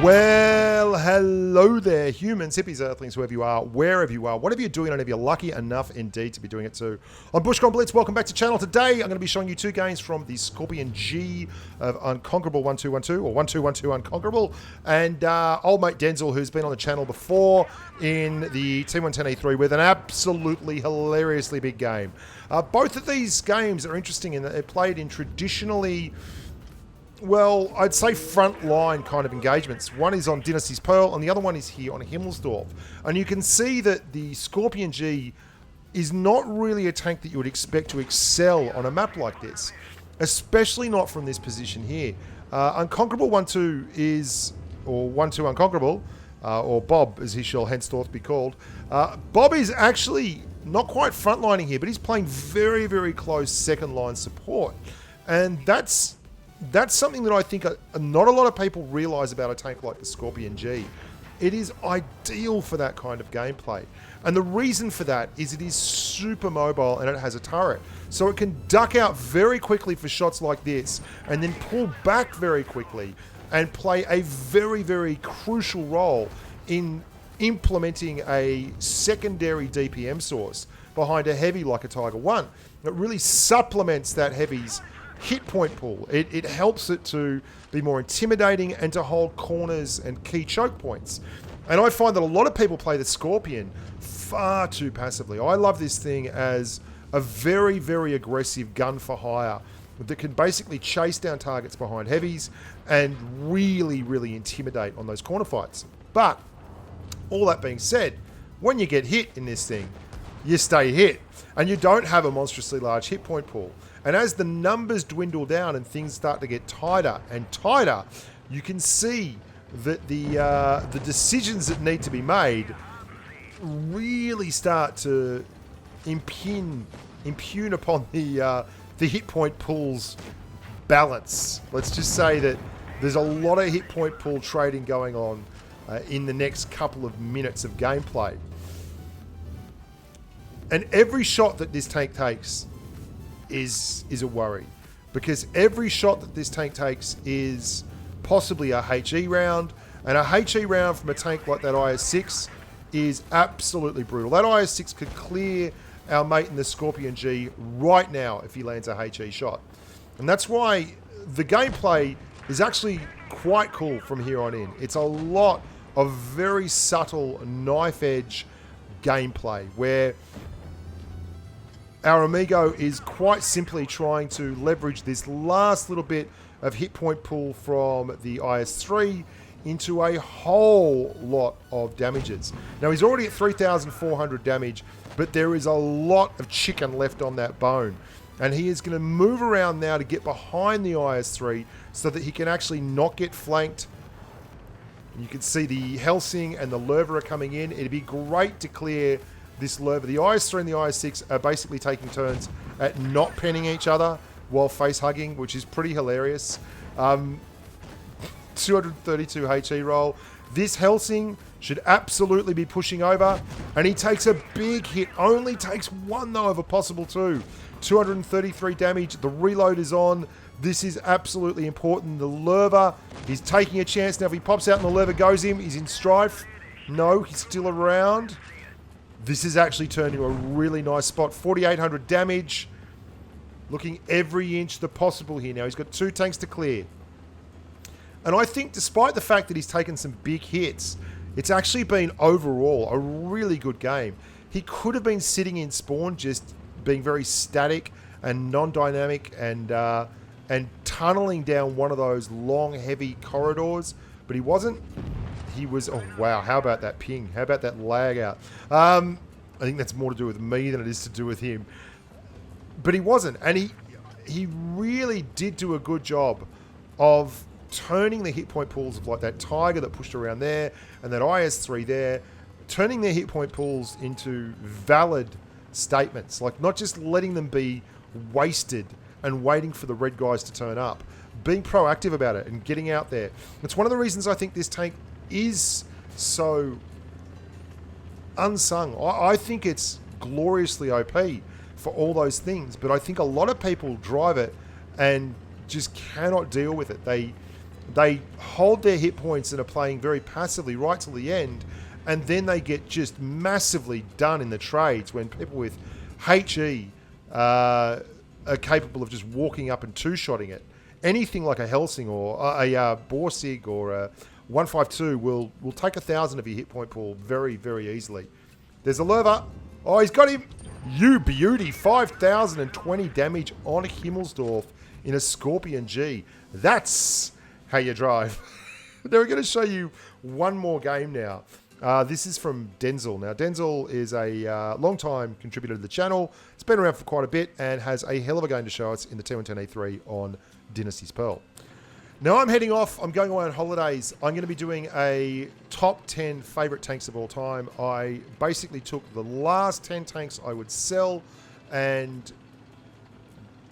Well, hello there, humans, hippies, earthlings, whoever you are, wherever you are, whatever you're doing, and if you're lucky enough indeed to be doing it too. I'm Bushka Blitz, welcome back to channel. Today, I'm going to be showing you two games from the Scorpion G of Unconquerable 1212, or 1212 Unconquerable, and old mate Denzel, who's been on the channel before in the T110E3 with an absolutely hilariously big game. Both of these games are interesting in that they're played in traditionally, well, I'd say frontline kind of engagements. One is on Dynasty's Pearl, and the other one is here on Himmelsdorf. And you can see that the Scorpion G is not really a tank that you would expect to excel on a map like this, especially not from this position here. Unconquerable 1-2 is, or 1-2 Unconquerable, or Bob, as he shall henceforth be called. Bob is actually not quite frontlining here, but he's playing very, very close second line support. And that's something that I think not a lot of people realise about a tank like the Scorpion G. It is ideal for that kind of gameplay. And the reason for that is it is super mobile and it has a turret. So it can duck out very quickly for shots like this and then pull back very quickly and play a very, very crucial role in implementing a secondary DPM source behind a heavy like a Tiger 1. It really supplements that heavy's hit point pool. It helps it to be more intimidating and to hold corners and key choke points. And I find that a lot of people play the Scorpion far too passively. I love this thing as a very, very aggressive gun for hire that can basically chase down targets behind heavies and really, really intimidate on those corner fights. But all that being said, when you get hit in this thing, you stay hit and you don't have a monstrously large hit point pool. And as the numbers dwindle down and things start to get tighter and tighter, you can see that the decisions that need to be made really start to impugn upon the hit point pool's balance. Let's just say that there's a lot of hit point pool trading going on in the next couple of minutes of gameplay. And every shot that this tank takes is a worry, because every shot that this tank takes is possibly a HE round, and a HE round from a tank like that IS-6 is absolutely brutal. That IS-6 could clear our mate in the Scorpion G right now if he lands a HE shot. And that's why the gameplay is actually quite cool from here on in. It's a lot of very subtle knife edge gameplay where our amigo is quite simply trying to leverage this last little bit of hit point pool from the IS-3 into a whole lot of damages. Now he's already at 3,400 damage, but there is a lot of chicken left on that bone. And he is going to move around now to get behind the IS-3 so that he can actually not get flanked. You can see the Helsing and the Lerva are coming in. It'd be great to clear this Lerva. The IS-3 and the IS-6 are basically taking turns at not penning each other while face hugging, which is pretty hilarious. 232 HE roll. This Helsing should absolutely be pushing over, and he takes a big hit. Only takes one though of a possible two. 233 damage. The reload is on. This is absolutely important. The Lerva, he's taking a chance now. If he pops out and the Lerva goes him, he's in strife. No, he's still around. This is actually turned into a really nice spot. 4,800 damage. Looking every inch the possible here now. He's got two tanks to clear. And I think despite the fact that he's taken some big hits, it's actually been overall a really good game. He could have been sitting in spawn just being very static and non-dynamic and tunneling down one of those long, heavy corridors, but he wasn't. He was, oh wow, how about that ping? How about that lag out? I think that's more to do with me than it is to do with him. But he wasn't, and he really did do a good job of turning the hit point pools of like that Tiger that pushed around there and that IS-3 there, turning their hit point pools into valid statements, like not just letting them be wasted and waiting for the red guys to turn up, being proactive about it and getting out there. It's one of the reasons I think this tank is so unsung. I think it's gloriously OP for all those things, but I think a lot of people drive it and just cannot deal with it. they hold their hit points and are playing very passively right till the end, and then they get just massively done in the trades when people with HE are capable of just walking up and two-shotting it. Anything like a Helsing or a Borsig or a 152 will take 1,000 of your hit point pool very, very easily. There's a Lerva. Oh, he's got him. You beauty. 5,020 damage on Himmelsdorf in a Scorpion G. That's how you drive. Now we're going to show you one more game now. This is from Denzel. Now, Denzel is a long-time contributor to the channel. It's been around for quite a bit and has a hell of a game to show us in the T110E3 on Dynasty's Pearl. Now, I'm heading off. I'm going away on holidays. I'm going to be doing a top 10 favourite tanks of all time. I basically took the last 10 tanks I would sell and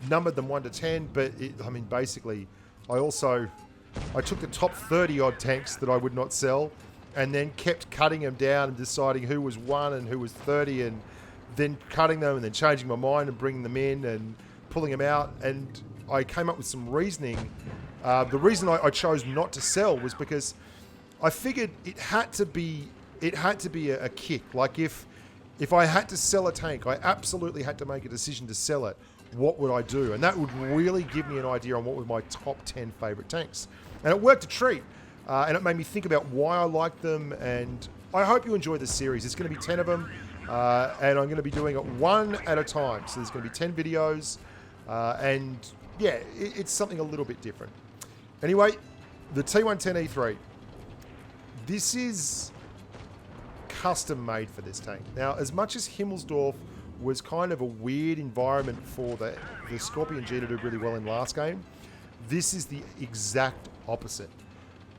numbered them 1 to 10. But, basically, I took the top 30 odd tanks that I would not sell and then kept cutting them down and deciding who was 1 and who was 30 and then cutting them and then changing my mind and bringing them in and pulling them out. And I came up with some reasoning. The reason I chose not to sell was because I figured it had to be a kick. Like if I had to sell a tank, I absolutely had to make a decision to sell it. What would I do? And that would really give me an idea on what were my top 10 favorite tanks. And it worked a treat. And it made me think about why I like them. And I hope you enjoy this series. There's going to be 10 of them. And I'm going to be doing it one at a time. So there's going to be 10 videos. And yeah, it's something a little bit different. Anyway, the T110E3. This is custom made for this tank. Now, as much as Himmelsdorf was kind of a weird environment for the Scorpion G to do really well in last game, this is the exact opposite.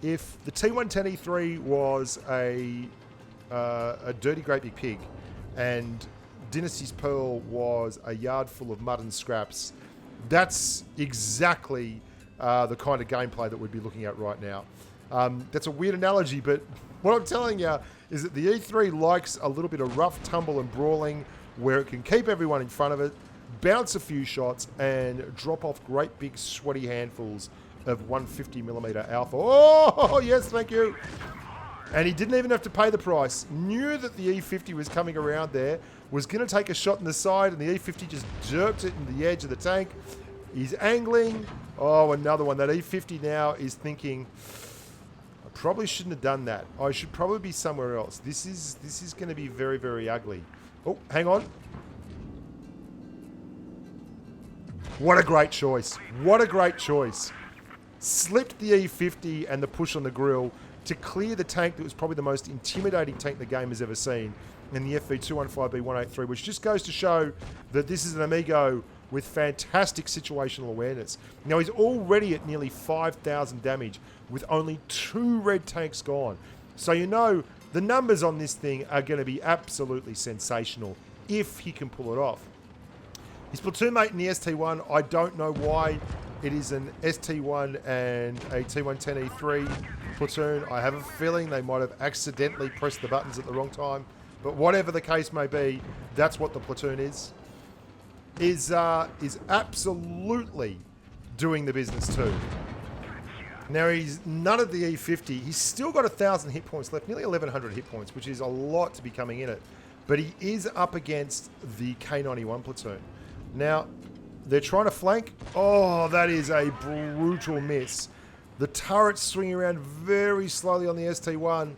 If the T110E3 was a dirty great big pig and Dynasty's Pearl was a yard full of mud and scraps, that's exactly the kind of gameplay that we'd be looking at right now. That's a weird analogy, but what I'm telling you is that the E3 likes a little bit of rough tumble and brawling where it can keep everyone in front of it, bounce a few shots, and drop off great big sweaty handfuls of 150mm alpha. Oh, yes, thank you. And he didn't even have to pay the price. Knew that the E50 was coming around there, was going to take a shot in the side, and the E50 just jerked it in the edge of the tank. He's angling. Oh, another one. That E50 now is thinking, I probably shouldn't have done that. I should probably be somewhere else. This is going to be very, very ugly. Oh, hang on. What a great choice. What a great choice. Slipped the E50 and the push on the grill to clear the tank that was probably the most intimidating tank the game has ever seen in the FV215B183, which just goes to show that this is an Amigo with fantastic situational awareness. Now, he's already at nearly 5,000 damage with only 2 red tanks gone. So you know the numbers on this thing are going to be absolutely sensational if he can pull it off. His platoon mate in the ST1, I don't know why it is an ST1 and a T110E3 platoon. I have a feeling they might have accidentally pressed the buttons at the wrong time. But whatever the case may be, that's what the platoon is absolutely doing the business too. Now, he's none of the E50. He's still got 1,000 hit points left, nearly 1,100 hit points, which is a lot to be coming in it. But he is up against the K91 platoon. Now, they're trying to flank. Oh, that is a brutal miss. The turret's swinging around very slowly on the ST1.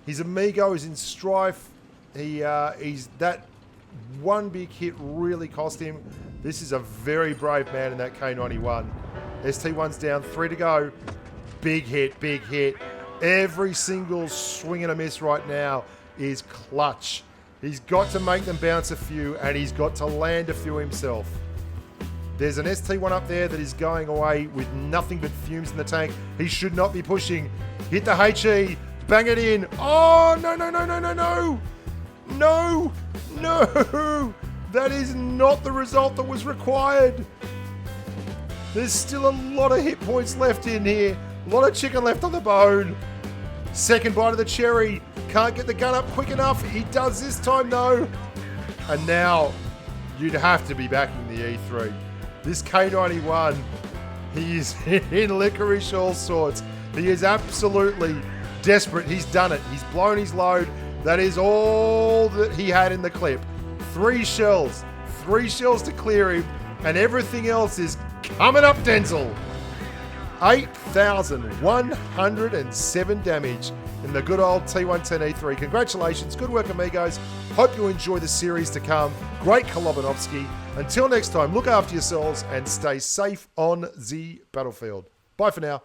His Amigo is in strife. He's that one big hit really cost him. This is a very brave man in that K91. ST1's down, 3 to go. Big hit, big hit. Every single swing and a miss right now is clutch. He's got to make them bounce a few, and he's got to land a few himself. There's an ST1 up there that is going away with nothing but fumes in the tank. He should not be pushing. Hit the HE. Bang it in. Oh, no, no, no, no, no, no. No, no. That is not the result that was required. There's still a lot of hit points left in here. A lot of chicken left on the bone. Second bite of the cherry. Can't get the gun up quick enough. He does this time, though. And now you'd have to be backing the E3. This K91 He is in licorice all sorts. He is absolutely desperate. He's done it. He's blown his load. That is all that he had in the clip. 3 shells. 3 shells to clear him. And everything else is coming up, Denzel. 8,107 damage in the good old T110E3. Congratulations. Good work, amigos. Hope you enjoy the series to come. Great Kolobanovsky. Until next time, look after yourselves and stay safe on the battlefield. Bye for now.